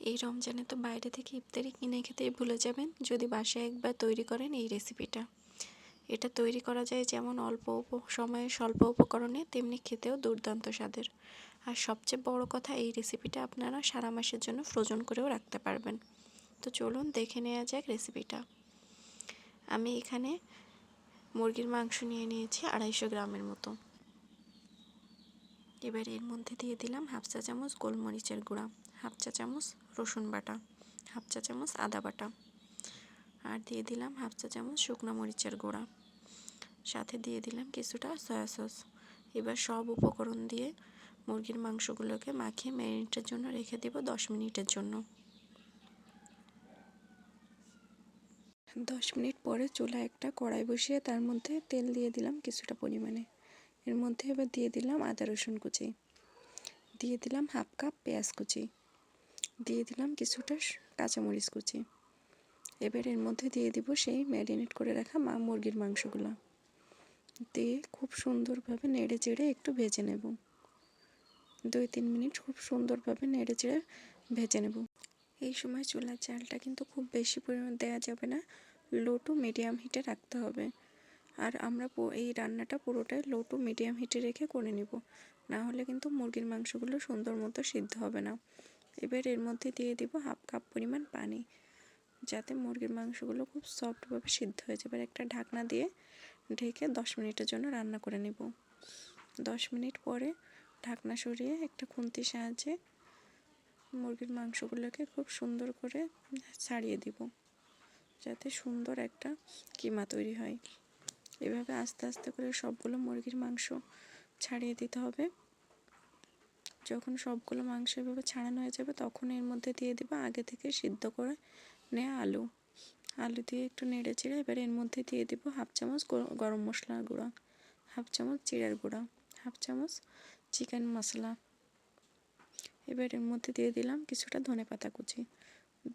এই রমজানে তো বাইরে থেকে ইফতারি কিনে খেতেই ভুলে যাবেন, যদি বাসায় একবার তৈরি করেন এই রেসিপিটা। এটা তৈরি করা যায় যেমন অল্প সময়ে স্বল্প উপকরণে, তেমনি খেতেও দুর্দান্ত স্বাদের। আর সবচেয়ে বড় কথা, এই রেসিপিটা আপনারা সারা মাসের জন্য ফ্রোজেন করেও রাখতে পারবেন। তো চলুন দেখে নেওয়া যাক রেসিপিটা। আমি এখানে মুরগির মাংস নিয়ে নিয়েছি 250 গ্রামের মতো। এবার এর মধ্যে দিয়ে দিলাম হাফ চা চামচ গোলমরিচের গুঁড়া, হাফ চা চামচ রসুন বাটা, হাফ চা চামচ আদা বাটা, আর দিয়ে দিলাম হাফ চা চামচ শুকনো মরিচের গুঁড়া, সাথে দিয়ে দিলাম কিছুটা সয়া সস। এবার সব উপকরণ দিয়ে মুরগির মাংসগুলোকে মাখিয়ে ম্যারিনেটের জন্য রেখে দেব 10 মিনিটের জন্য। 10 মিনিট পরে চুলায় একটা কড়াই বসিয়ে তার মধ্যে তেল দিয়ে দিলাম কিছুটা পরিমাণে। এর মধ্যে এবার দিয়ে দিলাম আদা রসুন কুচি, দিয়ে দিলাম হাফ কাপ পেঁয়াজ কুচি, দিয়ে দিলাম কিছুটা কাঁচামরিচ কুচি। এবার এর মধ্যে দিয়ে দিব সেই ম্যারিনেট করে রাখা মুরগির মাংসগুলো, দিয়ে খুব সুন্দরভাবে নেড়ে চেড়ে একটু ভেজে নেব। 2-3 মিনিট খুব সুন্দরভাবে নেড়ে চেড়ে ভেজে নেব। এই সময় চুলার জালটা কিন্তু খুব বেশি পরিমাণ দেওয়া যাবে না, লো টু মিডিয়াম হিটে রাখতে হবে। আর আমরা এই রান্নাটা পুরোটাই লো টু মিডিয়াম হিটে রেখে করে নেব, না হলে কিন্তু মুরগির মাংসগুলো সুন্দর মতো সিদ্ধ হবে না। এবার এর মধ্যে দিয়ে দিব হাফ কাপ পরিমাণ পানি, যাতে মুরগির মাংসগুলো খুব সফটভাবে সিদ্ধ হয়ে যাবে। একটা ঢাকনা দিয়ে ঢেকে 10 মিনিটের জন্য রান্না করে নেব। 10 মিনিট পরে ঢাকনা সরিয়ে একটা খুন্তির সাহায্যে মুরগির মাংসগুলোকে খুব সুন্দর করে ছাড়িয়ে দিব, যাতে সুন্দর একটা কিমা তৈরি হয়। এভাবে আস্তে আস্তে করে সবগুলো মুরগির মাংস ছাড়িয়ে দিতে হবে। যখন সবগুলো মাংস এভাবে ছাড়ানো হয়ে যাবে, তখন এর মধ্যে দিয়ে দিব আগে থেকে সিদ্ধ করে নেওয়া আলু দিয়ে একটু নেড়ে চেড়ে এবার এর মধ্যে দিয়ে দিব হাফ চামচ গরম মশলার গুঁড়া, হাফ চামচ জিরার গুঁড়া, হাফ চামচ চিকেন মশলা। এবার এর মধ্যে দিয়ে দিলাম কিছুটা ধনেপাতা কুচি,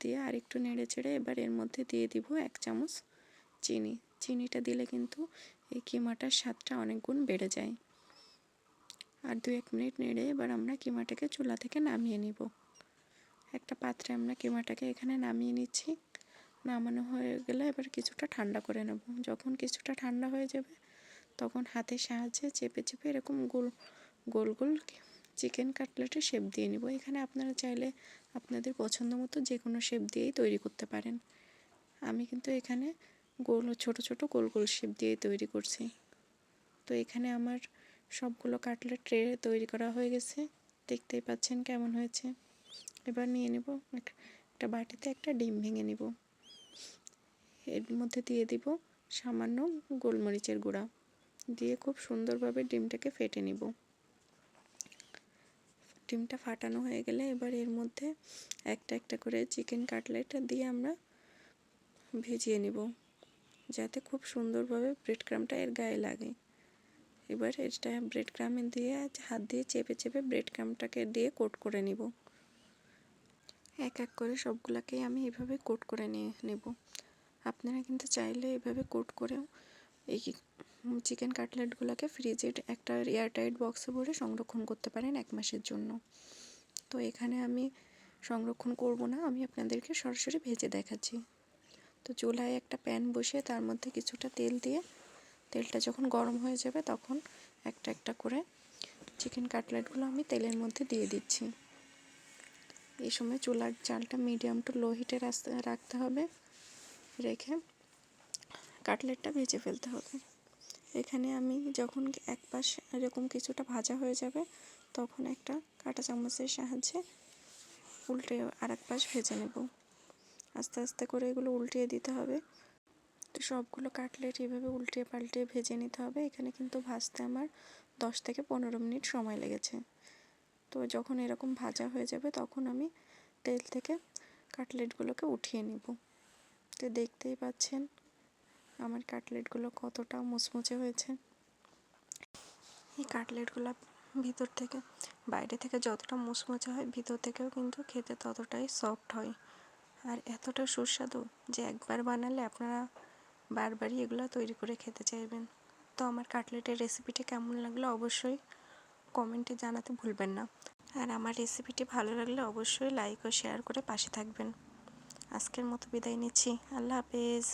দিয়ে আর একটু নেড়ে চেড়ে এবার এর মধ্যে দিয়ে দিব 1 চামচ চিনি। চিনিটা দিলে কিন্তু এই কিমাটার স্বাদটা অনেক গুণ বেড়ে যায়। আর 2-1 মিনিট নেড়ে এবার আমরা কিমাটাকে চুলা থেকে নামিয়ে নিব। একটা পাত্রে আমরা কিমাটাকে এখানে নামিয়ে নিচ্ছি। নামানো হয়ে গেলে এবার কিছুটা ঠান্ডা করে নেব। যখন কিছুটা ঠান্ডা হয়ে যাবে, তখন হাতের সাহায্যে চেপে চেপে এরকম গোল গোল চিকেন কাটলেটের শেপ দিয়ে নিব। এখানে আপনারা চাইলে আপনাদের পছন্দ মতো যে কোনো শেপ দিয়েই তৈরি করতে পারেন। আমি কিন্তু এখানে ছোট ছোট গোল শেপ দিয়েই তৈরি করছি। তো এখানে আমার সবগুলো কাটলেট ট্রে তৈরি করা হয়ে গেছে, দেখতেই পাচ্ছেন কেমন হয়েছে। এবার নিয়ে নেব একটা বাটিতে, একটা ডিম ভেঙে নেব। এর মধ্যে দিয়ে দিব সামান্য গোলমরিচের গুঁড়া, দিয়ে খুব সুন্দরভাবে ডিমটাকে ফেটে নিব। ডিমটা ফাটানো হয়ে গেলে এবার এর মধ্যে একটা একটা করে চিকেন কাটলেট দিয়ে আমরা ভেজিয়ে নিব, যাতে খুব সুন্দরভাবে ব্রেড ক্রামটা এর গায়ে লাগে। এবার এটা ব্রেড ক্রামে দিয়ে হাত দিয়ে চেপে চেপে ব্রেড ক্রামটাকে দিয়ে কোট করে নিব। এক এক করে সবগুলাকেই আমি এভাবে কোট করে নেব। আপনারা কিন্তু চাইলে এভাবে কোট করেও এই চিকেন কাটলেটগুলোকে ফ্রিজের একটা এয়ারটাইট বক্সে ভরে সংরক্ষণ করতে পারেন 1 মাসের জন্য। তো এখানে আমি সংরক্ষণ করব না, আমি আপনাদেরকে সরাসরি ভেজে দেখাচ্ছি। তো চুলায় একটা প্যান বসিয়ে তার মধ্যে কিছুটা তেল দিয়ে, তেলটা যখন গরম হয়ে যাবে তখন একটা একটা করে চিকেন কাটলেটগুলো আমি তেলের মধ্যে দিয়ে দিচ্ছি। এই সময় চুলার জালটা মিডিয়াম টু লো হিটে রাখতে হবে, রেখে কাটলেটটা ভেজে ফেলতে হবে। এখানে আমি যখন এক পাশ এরকম কিছুটা ভাজা হয়ে যাবে, তখন একটা কাঁটা চামচের সাহায্যে উল্টে আর এক পাশ ভেজে নেব। আস্তে আস্তে করে এগুলো উল্টিয়ে দিতে হবে। তো সবগুলো কাটলেট এভাবে উল্টিয়ে পাল্টিয়ে ভেজে নিতে হবে। এখানে কিন্তু ভাজতে আমার 10 থেকে 15 মিনিট সময় লেগেছে। তো যখন এরকম ভাজা হয়ে যাবে, তখন আমি তেল থেকে কাটলেটগুলোকে উঠিয়ে নেব। তো দেখতেই পাচ্ছেন আমার কাটলেটগুলো কতটা মুচমুচে হয়েছে। এই কাটলেটগুলো ভিতর থেকে বাইরে থেকে যতটা মুচমুচে হয়, ভিতর থেকেও কিন্তু খেতে ততটাই সফট হয়, আর এতটা সুস্বাদু যে একবার বানালে আপনারা বারবারই এগুলো তৈরি করে খেতে চাইবেন। তো আমার কাটলেটের রেসিপিটা কেমন লাগলো অবশ্যই কমেন্টে জানাতে ভুলবেন না। আর আমার রেসিপিটি ভালো লাগলে অবশ্যই লাইক ও শেয়ার করে পাশে থাকবেন। আজকের মতো বিদায় নিচ্ছি। আল্লাহ হাফেজ।